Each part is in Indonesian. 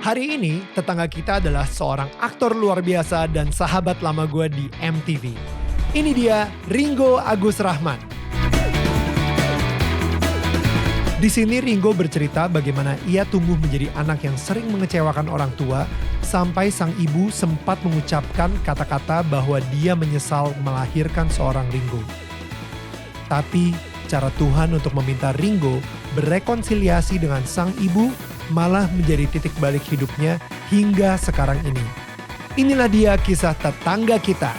Hari ini, tetangga kita adalah seorang aktor luar biasa dan sahabat lama gue di MTV. Ini dia, Ringo Agus Rahman. Di sini Ringo bercerita bagaimana ia tumbuh menjadi anak yang sering mengecewakan orang tua, sampai sang ibu sempat mengucapkan kata-kata bahwa dia menyesal melahirkan seorang Ringo. Tapi, cara Tuhan untuk meminta Ringo berrekonsiliasi dengan sang ibu malah menjadi titik balik hidupnya hingga sekarang ini. Inilah dia kisah tetangga kita.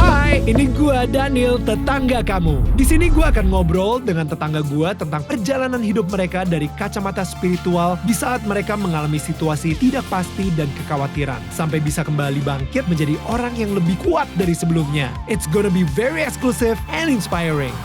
Hai, ini gua Daniel, tetangga kamu. Di sini gua akan ngobrol dengan tetangga gua tentang perjalanan hidup mereka dari kacamata spiritual di saat mereka mengalami situasi tidak pasti dan kekhawatiran, sampai bisa kembali bangkit menjadi orang yang lebih kuat dari sebelumnya. It's gonna be very exclusive and inspiring.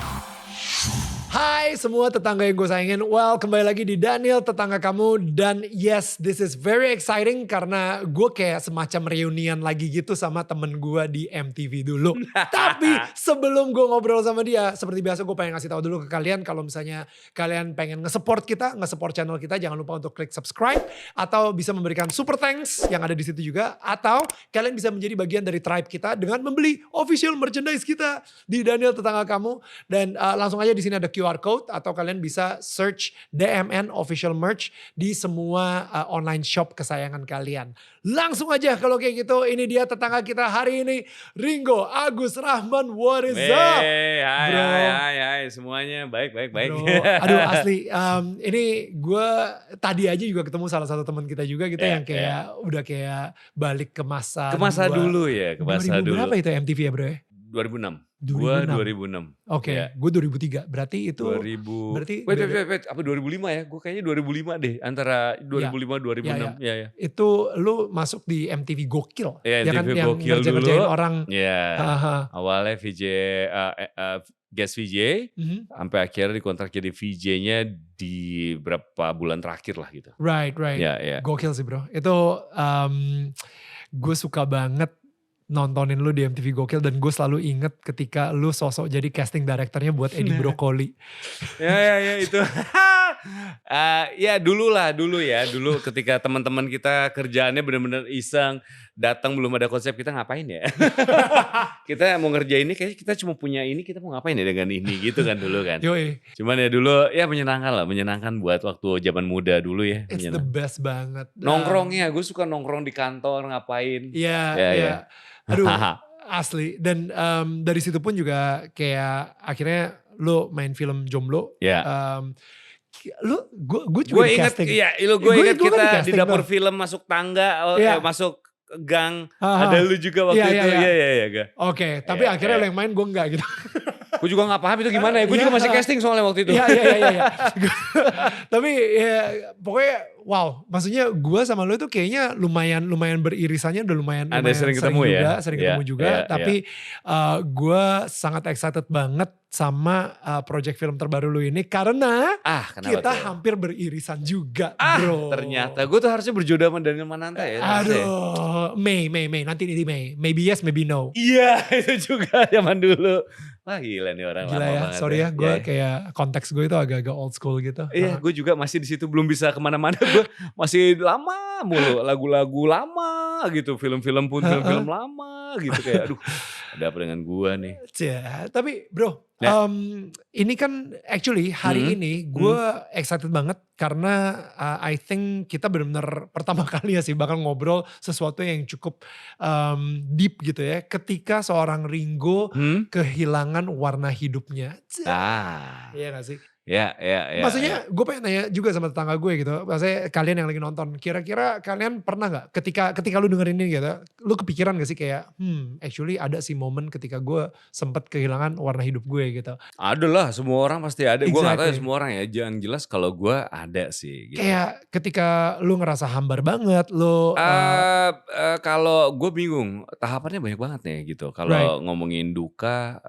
Hai semua tetangga yang gue sayangin, well kembali lagi di Daniel tetangga kamu. Dan yes, this is very exciting karena gue kayak semacam reunian lagi gitu sama temen gue di MTV dulu. Tapi sebelum gue ngobrol sama dia, seperti biasa gue pengen ngasih tahu dulu ke kalian kalau misalnya kalian pengen nge-support kita, nge-support channel kita, jangan lupa untuk klik subscribe atau bisa memberikan super thanks yang ada di situ juga, atau kalian bisa menjadi bagian dari tribe kita dengan membeli official merchandise kita di Daniel tetangga kamu. Dan langsung aja di sini ada QR code atau kalian bisa search DMN official merch di semua online shop kesayangan kalian. Langsung aja kalau kayak gitu, ini dia tetangga kita hari ini, Ringo Agus Rahman. What is up? Hai, Bro. hai semuanya, baik. Bro, aduh asli, ini gue tadi aja juga ketemu salah satu teman kita juga gitu yang kayak udah kayak balik ke masa dulu ya, ke masa 2000 dulu. berapa itu MTV ya bro ya? 2006. 2006. Gua 2006. Oke, Ya. gue 2003. Berarti itu 2000. berarti Wait, apa 2005 ya? Gue kayaknya 2005 deh, antara 2005 2006. Ya. itu lu masuk di MTV Gokil. Ya, Ya kan, MTV yang Gokil ngerjain dulu. orang. Ya. Haha. Awalnya VJ guest VJ, Mhm. sampai akhirnya dikontrak jadi VJ-nya di berapa bulan terakhir lah gitu. Right. Ya. Gokil sih bro. Itu gue suka banget nontonin lu di MTV Gokil, dan gue selalu inget ketika lu sosok jadi casting directornya buat Eddie Brokoli. Ya itu. Ya dulu ketika teman-teman kita kerjaannya benar-benar iseng, datang belum ada konsep, kita ngapain ya? Kita mau ngerjain ini, kayaknya kita cuma punya ini, kita mau ngapain ya dengan ini gitu kan dulu kan. Yoi. Cuman ya dulu ya menyenangkan buat waktu zaman muda dulu ya. It's the best banget. Nongkrongnya, gue suka nongkrong di kantor ngapain. Iya. Aduh asli. Dan dari situ pun juga kayak akhirnya lu main film Jomblo. Ya. Gue juga di casting. Gue inget kan kita di casting dapur tuh. film masuk tangga, masuk gang, Aha. ada lu juga waktu itu. Iya. Oke, tapi akhirnya lu yang main, gue enggak gitu. Gue juga gak paham itu gimana ya, gue juga masih casting soalnya waktu itu. Iya. Tapi ya pokoknya wow, maksudnya gue sama lu itu kayaknya lumayan beririsannya udah lumayan sering ketemu juga. Tapi gue sangat excited banget sama project film terbaru lu ini karena kita hampir beririsan juga bro. Ternyata gue tuh harusnya berjodoh sama Daniel Mananta ya. Aduh, Mei, nanti di Mei. Maybe yes, maybe no. Iya, itu juga zaman dulu. Wah gila nih orang gila lama ya, banget. Sorry ya, gue kayak konteks gue itu agak-agak old school gitu. Iya, gue juga masih di situ, belum bisa kemana-mana. Gue masih lama mulu, lagu-lagu lama gitu, film-film pun film-film lama gitu, kayak aduh ada apa dengan gue nih. Tapi bro, ini kan actually hari ini gue excited banget karena I think kita benar-benar pertama kali ya sih bakal ngobrol sesuatu yang cukup deep gitu ya, ketika seorang Ringo kehilangan warna hidupnya. Iya gak sih? Ya. Maksudnya gue pengen nanya juga sama tetangga gue gitu. Maksudnya kalian yang lagi nonton, kira-kira kalian pernah gak ketika lu dengerin ini gitu, lu kepikiran gak sih kayak actually ada sih momen ketika gue sempet kehilangan warna hidup gue gitu. Ada lah, semua orang pasti ada. Gue gak tahu ya Exactly. semua orang ya, jangan jelas kalau gue ada sih gitu. Kayak ketika lu ngerasa hambar banget, lu kalau gue bingung, tahapannya banyak banget nih gitu. Kalau ngomongin duka,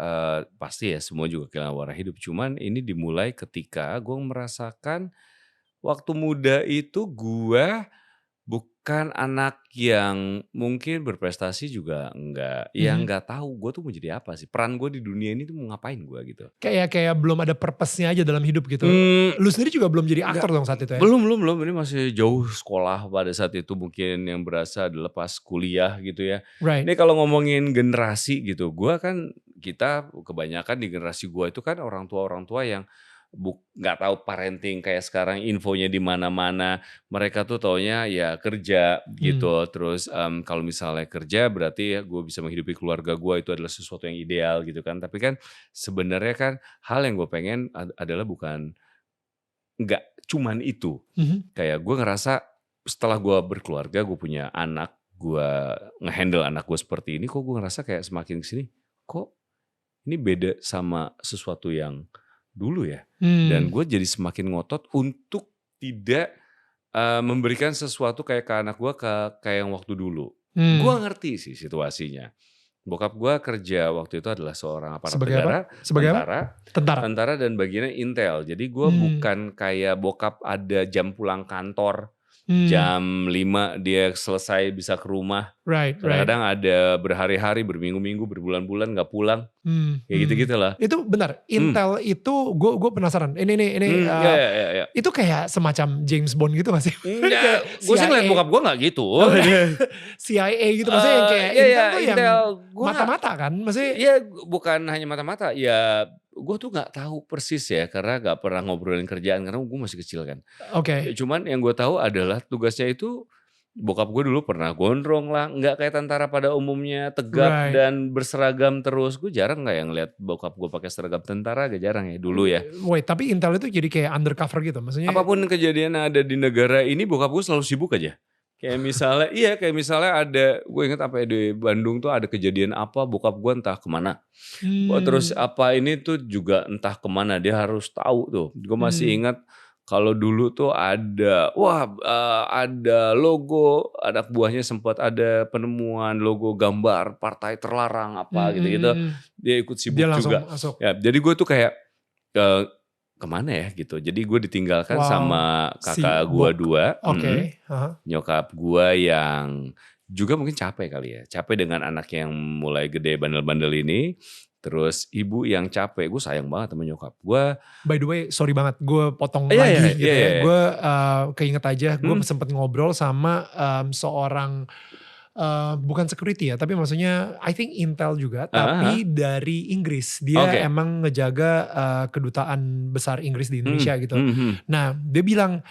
pasti ya semua juga kehilangan warna hidup. Cuman ini dimulai ketika gue merasakan waktu muda itu gue Kan anak yang mungkin berprestasi juga enggak, ya Mhm. enggak tahu gue tuh mau jadi apa sih, peran gue di dunia ini tuh mau ngapain gue gitu. Kayak belum ada purpose-nya aja dalam hidup gitu. Mmm, Lu sendiri juga belum jadi enggak, aktor dong saat itu ya? belum, ini masih jauh sekolah pada saat itu, mungkin yang berasa adalah pas kuliah gitu ya. Right. Ini kalau ngomongin generasi gitu, kita kebanyakan di generasi gue itu kan orang tua yang nggak tahu parenting kayak sekarang, infonya di mana-mana. Mereka tuh taunya ya kerja Mmm. gitu, terus, kalau misalnya kerja berarti ya gue bisa menghidupi keluarga gue, itu adalah sesuatu yang ideal gitu kan. Tapi kan sebenarnya kan hal yang gue pengen adalah bukan nggak cuman itu. Mhm. Kayak gue ngerasa setelah gue berkeluarga, gue punya anak, gue nge-handle anak gue seperti ini, kok gue ngerasa kayak semakin ke sini, kok ini beda sama sesuatu yang dulu ya. Dan Mmm. gue jadi semakin ngotot untuk tidak, memberikan sesuatu kayak ke anak gue kayak yang waktu dulu. Gue Mmm. ngerti sih situasinya. Bokap gue kerja waktu itu adalah seorang aparat Sebagai apa? negara, Sebagai apa? tentara Tentara? tentara dan bagiannya intel. Jadi gue Mmm. bukan kayak bokap ada jam pulang kantor, Mmm. jam 5 dia selesai bisa ke rumah. Right, right. Kadang-kadang ada berhari-hari, berminggu-minggu, berbulan-bulan nggak pulang, Mmm, kayak gitu-gitu lah. Itu bentar, Mmm, Intel itu gue penasaran. Ini, iya, iya, iya, iya. itu kayak semacam James Bond gitu gak sih? Kayak Enggak, gue sih ngeliat CIA. bokap gue nggak gitu. Oh, CIA gitu, maksudnya yang kayak Iya, iya, Intel tuh yang Intel. Gue nggak, mata-mata kan? Maksudnya iya bukan hanya mata-mata, ya gue tuh nggak tahu persis ya, karena nggak pernah ngobrolin kerjaan, karena gue masih kecil kan. oke. Cuman yang gue tahu adalah tugasnya itu, bokap gue dulu pernah gondrong lah, nggak kayak tentara pada umumnya, tegap Right. dan berseragam terus. Gue jarang nggak yang lihat bokap gue pakai seragam tentara, agak jarang ya dulu ya. Wait, tapi Intel itu jadi kayak undercover gitu? Maksudnya Apapun kejadian yang ada di negara ini, bokap gue selalu sibuk aja. Kayak misalnya ada, gue inget apa ya, di Bandung tuh ada kejadian apa, bokap gue entah kemana. Terus mmm, apa ini tuh juga entah kemana, dia harus tahu tuh. Gue masih mmm, ingat kalau dulu tuh ada, ada logo, anak buahnya sempat ada penemuan logo gambar partai terlarang apa gitu-gitu. mhm. Dia ikut Dia sibuk langsung juga. masuk. Ya, jadi gue tuh kayak, eee, kemana ya gitu. Jadi gue ditinggalkan Wow, sama si kakak gue 2, oke, heeh. nyokap gue yang juga mungkin capek kali ya, capek dengan anak yang mulai gede bandel-bandel ini, terus ibu yang capek. Gue sayang banget sama nyokap gue. By the way, sorry banget gue potong Iya, iya, lagi iya, gitu ya. iya. Gue, keinget aja gue Mmm, sempet ngobrol sama, seorang, bukan security ya, tapi maksudnya I think Intel juga, heeh, heeh. tapi dari Inggris. Dia Oke. emang ngejaga, kedutaan besar Inggris di Mhm, Indonesia gitu. mhm, mhm. Nah, dia bilang,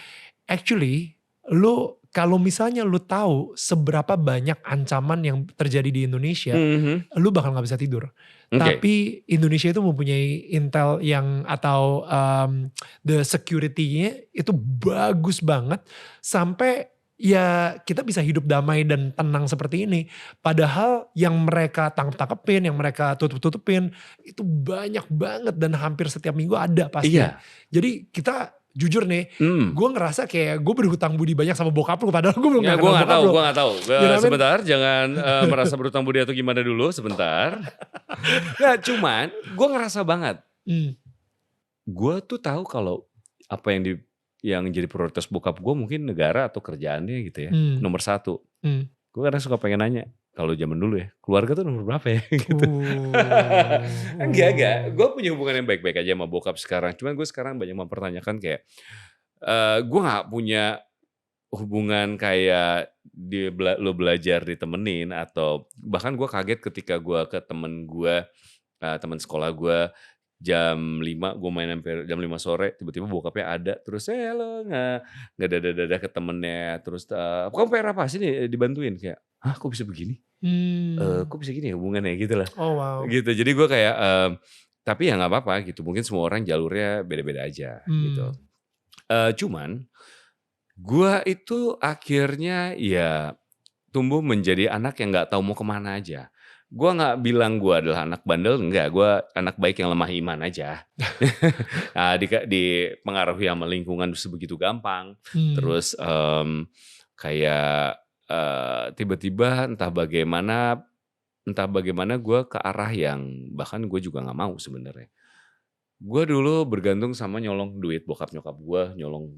"Actually, lu kalau misalnya lu tahu seberapa banyak ancaman yang terjadi di Indonesia, Mhm, mhm. lu bakal nggak bisa tidur. Oke. Tapi Indonesia itu mempunyai intel yang atau, the security-nya itu bagus banget sampai ya kita bisa hidup damai dan tenang seperti ini. Padahal yang mereka tangkep-tangkepin, yang mereka tutup-tutupin itu banyak banget dan hampir setiap minggu ada pasti. Iya, Jadi kita jujur nih, mhm. gue ngerasa kayak gue berhutang budi banyak sama bokap lu padahal gue belum Ya pernah gue kenal nggak bokap tahu, lu. gue nggak tahu. You know what I mean? Sebentar, jangan, merasa berhutang budi atau gimana dulu, sebentar. Nggak, cuman gue ngerasa banget, Mmm, gue tuh tahu kalau apa yang jadi prioritas bokap gue mungkin negara atau kerjaannya gitu ya, mmm, nomor satu. mmm. Gue kadang suka pengen nanya, kalau zaman dulu ya, keluarga tuh nomor berapa ya gitu. Enggak, gue punya hubungan yang baik-baik aja sama bokap sekarang, cuman gue sekarang banyak mempertanyakan kayak, gue nggak punya hubungan kayak lo belajar ditemenin, atau bahkan gue kaget ketika gue ke temen gue, teman sekolah gue, jam 5 gue main sampai jam 5 sore, tiba-tiba bokapnya ada, terus, halo, nggak dadah-dadah ke temennya, terus, "Kamu PR apa? Sini dibantuin." Kayak, "Hah, kok bisa begini? Mmm. Kok bisa gini ya hubungannya?" Gitu lah, Oh wow. gitu. Jadi gue kayak, tapi ya nggak apa-apa gitu, mungkin semua orang jalurnya beda-beda aja gitu. Mmm. Cuman gua itu akhirnya ya tumbuh menjadi anak yang nggak tahu mau kemana aja. Gua nggak bilang gua adalah anak bandel, enggak, gua anak baik yang lemah iman aja. Dipengaruhi sama lingkungan sebegitu gampang, Mmm. terus, kayak, tiba-tiba entah bagaimana gua ke arah yang bahkan gue juga nggak mau sebenarnya. Gue dulu bergantung sama nyolong duit bokap nyokap gue, nyolong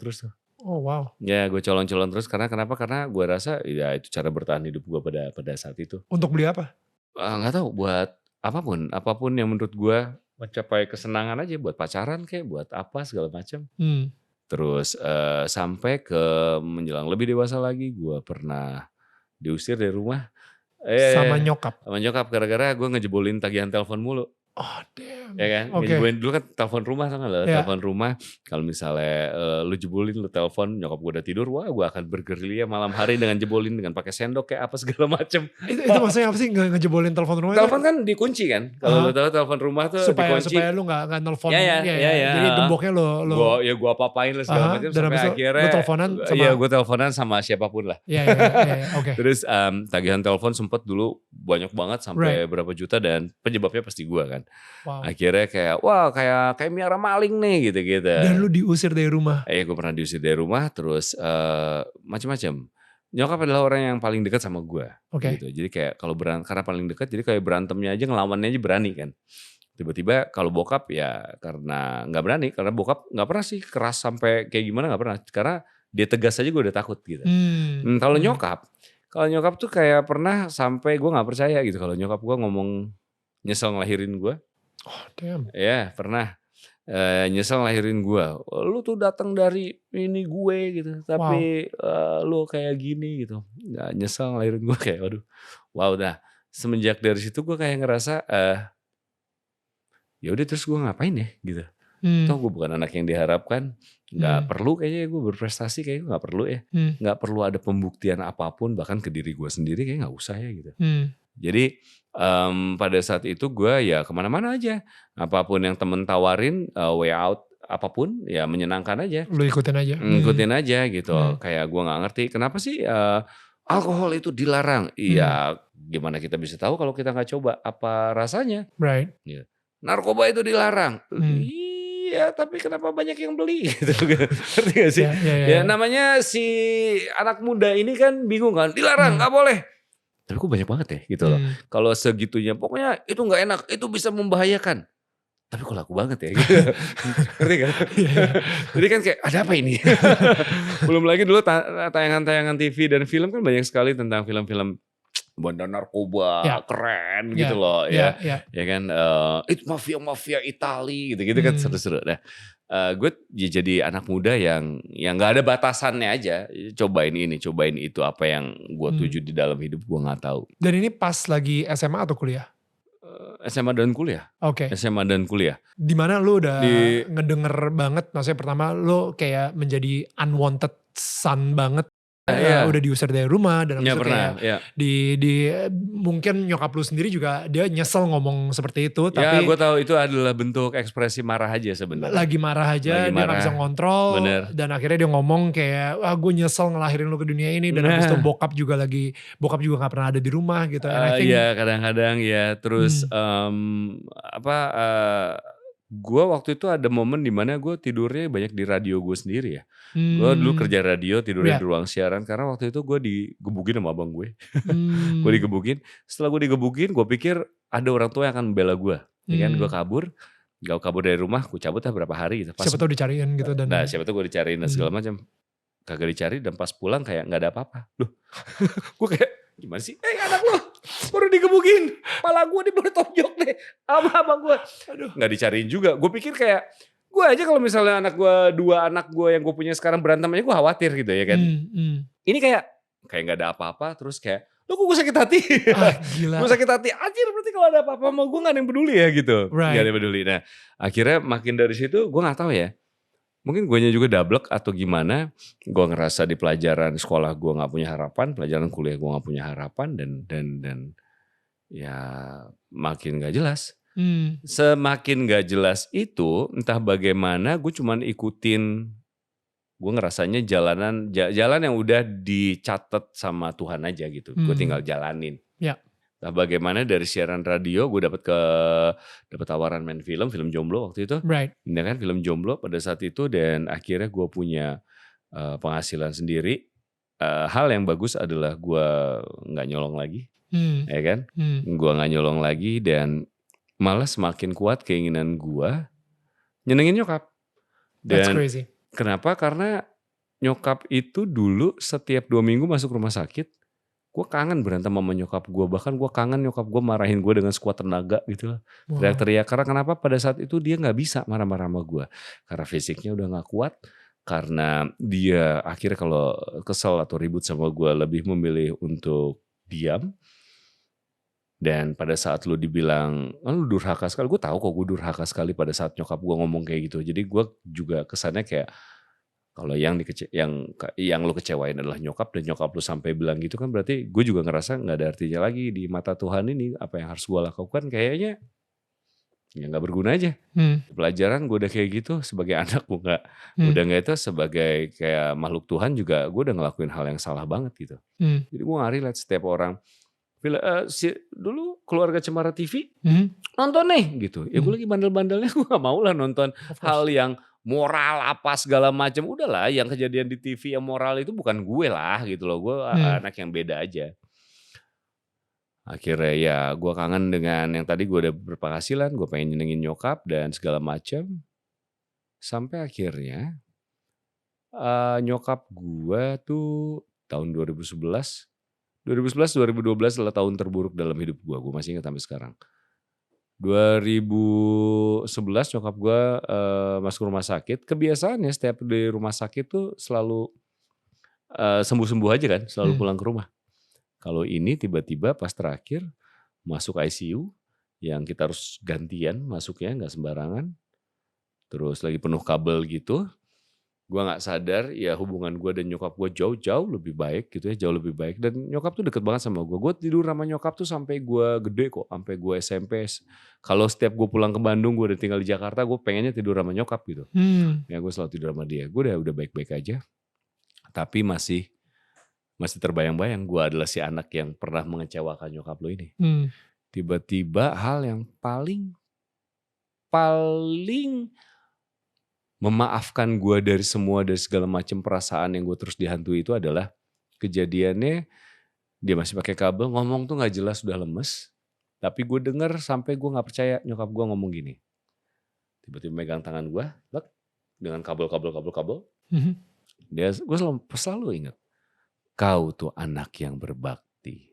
terus tuh. Oh wow. Ya gue colong-colong terus karena kenapa? Karena gue rasa ya itu cara bertahan hidup gue pada saat itu. Untuk beli apa? Nggak tahu buat apapun yang menurut gue mencapai kesenangan aja, buat pacaran kayak, buat apa segala macam. Hmm. Terus sampai ke menjelang lebih dewasa lagi, gue pernah diusir dari rumah. Sama nyokap. Sama nyokap gara-gara gue ngejebolin tagihan telepon mulu. Oh damn. Ya kan, Oke. ngejebolin dulu kan telepon rumah tau gak lo, Ya. telepon rumah kalau misalnya lu jebolin, lu telepon nyokap gue udah tidur, wah gue akan bergerilya malam hari dengan jebolin, dengan pakai sendok kayak apa segala macem. Itu maksudnya apa sih ngejebolin telepon rumah? Telepon kan dikunci kan, kalau lu tahu telepon rumah tuh dikunci. Supaya lu nggak nelfon. Ya. Jadi gemboknya lo. Gue apa-apain lah segala macam dan sampai habis akhirnya. lu teleponan sama. Iya gue teleponan sama siapapun lah. Iya, oke. Terus tagihan telepon sempet dulu banyak banget sampai berapa juta dan penyebabnya pasti gue kan. Wow. Akhirnya kayak wah kayak miara maling nih gitu. Dan lu diusir dari rumah. Gue pernah diusir dari rumah terus macam-macam. Nyokap adalah orang yang paling dekat sama gue. Oke. Gitu. Jadi kayak kalau karena paling dekat jadi kayak berantemnya aja ngelawannya aja berani kan. Tiba-tiba kalau bokap ya karena nggak berani, karena bokap nggak pernah sih keras sampai kayak gimana nggak pernah. Karena dia tegas aja gue udah takut gitu. Kalau nyokap tuh kayak pernah sampai gue nggak percaya gitu kalau nyokap gue ngomong nyesel ngelahirin gue. Oh damn. Ya pernah nyesel ngelahirin gue. Lu tuh datang dari ini gue gitu, tapi lu kayak gini gitu. Nggak nyesel ngelahirin gue kayak waduh. Wow dah semenjak dari situ gue kayak ngerasa ya udah terus gue ngapain ya gitu. Toh gue bukan anak yang diharapkan, nggak perlu kayaknya gue berprestasi kayaknya nggak perlu ya, nggak perlu ada pembuktian apapun bahkan ke diri gue sendiri kayak nggak usah ya gitu. Jadi pada saat itu gue ya kemana-mana aja, apapun yang temen tawarin way out apapun ya menyenangkan aja. Lu ikutin aja. Ikutin aja gitu, kayak gue nggak ngerti kenapa sih alkohol itu dilarang. Iya gimana kita bisa tahu kalau kita nggak coba apa rasanya. Right. Gitu. Narkoba itu dilarang. Iya, tapi kenapa banyak yang beli gitu. Ngerti gak sih? Ya namanya si anak muda ini kan bingung kan, dilarang nggak boleh. Tapi kok banyak banget ya gitu loh. Kalau segitunya pokoknya itu nggak enak, itu bisa membahayakan. Tapi kok laku banget ya gitu. Ngerti kan? Jadi kan kayak ada apa ini? Belum lagi dulu tayangan-tayangan TV dan film kan banyak sekali tentang film-film bandar narkoba keren gitu loh ya kan itu mafia Itali gitu kan seru-seru. Nah gue jadi anak muda yang nggak ada batasannya aja, cobain ini cobain itu, apa yang gue tuju di dalam hidup gue nggak tahu. Dan ini pas lagi SMA atau kuliah? SMA dan kuliah. Oke. SMA dan kuliah. Dimana lu udah ngedenger banget, maksudnya pertama lu kayak menjadi unwanted son banget. Udah diusir dari rumah dan di mungkin nyokap lu sendiri juga dia nyesel ngomong seperti itu, tapi gue tahu itu adalah bentuk ekspresi marah aja sebenarnya. Lagi marah aja, dia gak bisa ngontrol. Bener. Dan akhirnya dia ngomong kayak gue nyesel ngelahirin lu ke dunia ini, dan habis itu bokap juga gak pernah ada di rumah gitu. Iya kadang-kadang ya terus gue waktu itu ada momen dimana gue tidurnya banyak di radio gue sendiri ya. Gue dulu kerja radio, tidurnya di ruang siaran karena waktu itu gue digebukin sama abang gue. Gue digebukin. Setelah gue digebukin, gue pikir ada orang tua yang akan membela gue. Ya kan, gue kabur dari rumah, gue cabut lah berapa hari gitu. Siapa tahu dicariin gitu dan. Nah, siapa tahu gue dicariin dan segala macam. Kagak dicari dan pas pulang kayak nggak ada apa-apa. Loh, gue kayak gimana sih? Anak lo baru digebukin, kepala gue baru tonjok deh sama abang gue. Aduh, nggak dicariin juga. Gue pikir kayak gue aja kalau misalnya dua anak gue yang gue punya sekarang berantem aja gue khawatir gitu ya kan. Ini kayak nggak ada apa-apa terus kayak lo kok gue sakit hati. Gila. Gue sakit hati anjir, berarti kalau ada apa-apa sama gue gak ada yang peduli ya gitu. Gak ada yang peduli. Nah akhirnya makin dari situ gue gak tahu ya. Mungkin guanya juga dablek atau gimana. Gue ngerasa di pelajaran sekolah gue gak punya harapan. Pelajaran kuliah gue gak punya harapan. Dan ya makin gak jelas. Semakin gak jelas itu entah bagaimana gue cuman ikutin. Gue ngerasanya jalan yang udah dicatat sama Tuhan aja gitu. Gue tinggal jalanin. Nah bagaimana dari siaran radio gue dapat tawaran main film jomblo waktu itu. Ya kan, film jomblo pada saat itu dan akhirnya gue punya penghasilan sendiri. Hal yang bagus adalah gue nggak nyolong lagi, ya kan? Gue nggak nyolong lagi dan malah semakin kuat keinginan gue nyenengin nyokap. Dan that's crazy. kenapa? Karena nyokap itu dulu setiap 2 minggu masuk rumah sakit, gue kangen berantem sama nyokap gue. Bahkan gue kangen nyokap gue marahin gue dengan sekuat tenaga gitu lah. Wow. Teriak-teriak. Karena kenapa pada saat itu dia gak bisa marah-marah sama gue. Karena fisiknya udah gak kuat. Karena dia akhirnya kalau kesel atau ribut sama gue lebih memilih untuk diam. Dan pada saat lu dibilang, lu durhaka sekali. Gue tahu kok gue durhaka sekali pada saat nyokap gue ngomong kayak gitu. Jadi gue juga kesannya kayak, kalau yang lu kecewain adalah nyokap dan nyokap lu sampai bilang gitu kan berarti gue juga ngerasa nggak ada artinya lagi di mata Tuhan ini. Apa yang harus gue lakukan kayaknya ya nggak berguna aja. Pelajaran gue udah kayak gitu sebagai anak gue nggak udah nggak itu sebagai kayak makhluk Tuhan juga gue udah ngelakuin hal yang salah banget gitu. Jadi gue nggak relate setiap orang. Dulu keluarga Cemara TV nonton nih gitu. Ya gue lagi bandel-bandelnya gue gak mau lah nonton hal yang moral apa segala macam. Udahlah yang kejadian di TV yang moral itu bukan gue lah gitu loh. Gue anak yang beda aja. Akhirnya ya gue kangen dengan yang tadi gue udah berpenghasilan. Gue pengen nyenengin nyokap dan segala macam. Sampai akhirnya nyokap gue tuh tahun 2011 2012 adalah tahun terburuk dalam hidup gue. Gue masih ingat sampai sekarang. 2011 nyokap gue masuk rumah sakit. Kebiasaannya setiap di rumah sakit tuh selalu sembuh-sembuh aja kan. Selalu pulang ke rumah. Kalau ini tiba-tiba pas terakhir masuk ICU. Yang kita harus gantian masuknya, gak sembarangan. Terus lagi penuh kabel gitu. Gue gak sadar ya hubungan gue dan nyokap gue jauh lebih baik gitu ya. Jauh lebih baik. Dan nyokap tuh deket banget sama gue. Gue tidur sama nyokap tuh sampai gue gede kok. Sampai gue SMP. Kalau setiap gue pulang ke Bandung, gue udah tinggal di Jakarta, gue pengennya tidur sama nyokap gitu. Ya gue selalu tidur sama dia. Gue udah baik-baik aja. Tapi masih terbayang-bayang gue adalah si anak yang pernah mengecewakan nyokap lo ini. Tiba-tiba hal yang paling memaafkan gue dari segala macam perasaan yang gue terus dihantui itu adalah kejadiannya dia masih pakai kabel, ngomong tuh nggak jelas, udah lemes. Tapi gue denger sampai gue nggak percaya nyokap gue ngomong gini. Tiba-tiba megang tangan gue, dengan kabel. Gue selalu ingat, kau tuh anak yang berbakti.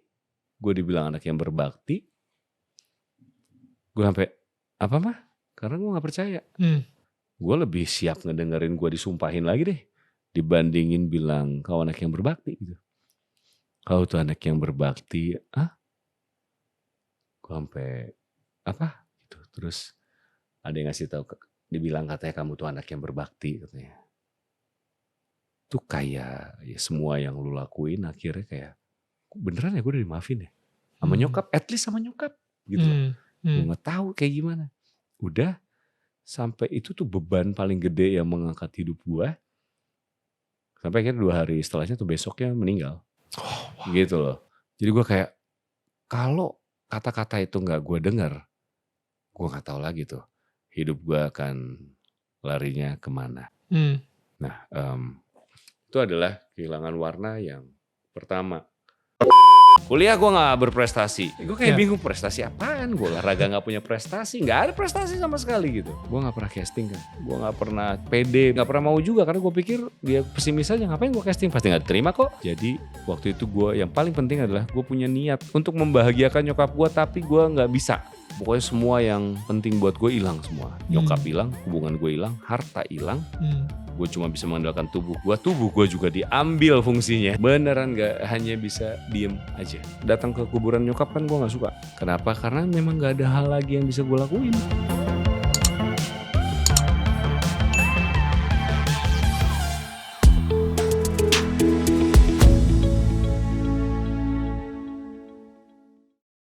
Gue dibilang anak yang berbakti, gue sampai apa mah? Karena gue nggak percaya. Gue lebih siap ngedengerin gue disumpahin lagi deh. Dibandingin bilang kau anak yang berbakti gitu. Kau tuh anak yang berbakti. Gue sampai apa gitu. Terus ada yang ngasih tahu, dibilang katanya kamu tuh anak yang berbakti katanya. Tuh kayak ya semua yang lu lakuin akhirnya kayak beneran ya gue udah dimaafin ya. Sama nyokap, at least sama nyokap gitu loh. Gue gak tahu kayak gimana. Udah. Sampai itu tuh beban paling gede yang mengangkat hidup gue. Sampai akhirnya 2 hari setelahnya tuh besoknya meninggal. Gitu loh. Jadi gue kayak, kalau kata-kata itu gak gue dengar, gue gak tahu lagi tuh hidup gue akan larinya kemana. Nah itu adalah kehilangan warna yang pertama. Kuliah gue gak berprestasi. Gue kayak bingung prestasi apaan. Gue olahraga gak punya prestasi. Gak ada prestasi sama sekali gitu. Gue gak pernah casting kan. Gue gak pernah pede. Gak pernah mau juga. Karena gue pikir dia pesimis aja. Ngapain gue casting. Pasti gak diterima kok. Jadi waktu itu gue yang paling penting adalah gue punya niat untuk membahagiakan nyokap gue. Tapi gue gak bisa. Pokoknya semua yang penting buat gue hilang semua. Nyokap hilang. Hubungan gue hilang. Harta hilang. Gue cuma bisa mengandalkan tubuh gue juga diambil fungsinya. Beneran gak hanya bisa diem aja. Datang ke kuburan nyokap kan gue gak suka. Kenapa? Karena memang gak ada hal lagi yang bisa gue lakuin.